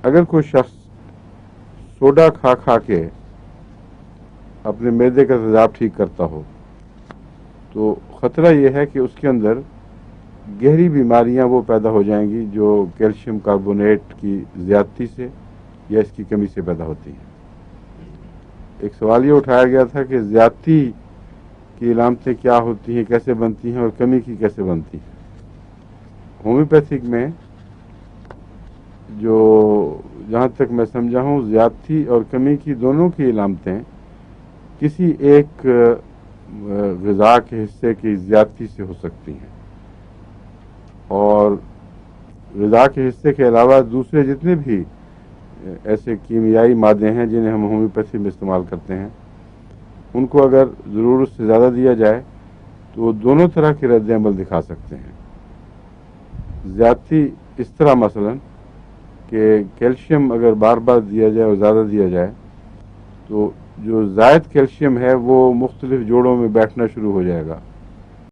اگر کوئی شخص سوڈا کھا کھا کے اپنے معدے کا تیزاب ٹھیک کرتا ہو تو خطرہ یہ ہے کہ اس کے اندر گہری بیماریاں وہ پیدا ہو جائیں گی جو کیلشیم کاربونیٹ کی زیادتی سے یا اس کی کمی سے پیدا ہوتی ہیں۔ ایک سوال یہ اٹھایا گیا تھا کہ زیادتی کی علامتیں کیا ہوتی ہیں، کیسے بنتی ہیں اور کمی کی کیسے بنتی ہیں۔ ہومیوپیتھک میں جو جہاں تک میں سمجھا ہوں زیادتی اور کمی کی دونوں کی علامتیں کسی ایک غذا کے حصے کی زیادتی سے ہو سکتی ہیں، اور غذا کے حصے کے علاوہ دوسرے جتنے بھی ایسے کیمیائی مادے ہیں جنہیں ہم ہومیوپیتھی میں استعمال کرتے ہیں، ان کو اگر ضرورت سے زیادہ دیا جائے تو وہ دونوں طرح کے رد عمل دکھا سکتے ہیں۔ زیادتی اس طرح مثلا کہ کیلشیم اگر بار بار دیا جائے اور زیادہ دیا جائے تو جو زائد کیلشیم ہے وہ مختلف جوڑوں میں بیٹھنا شروع ہو جائے گا،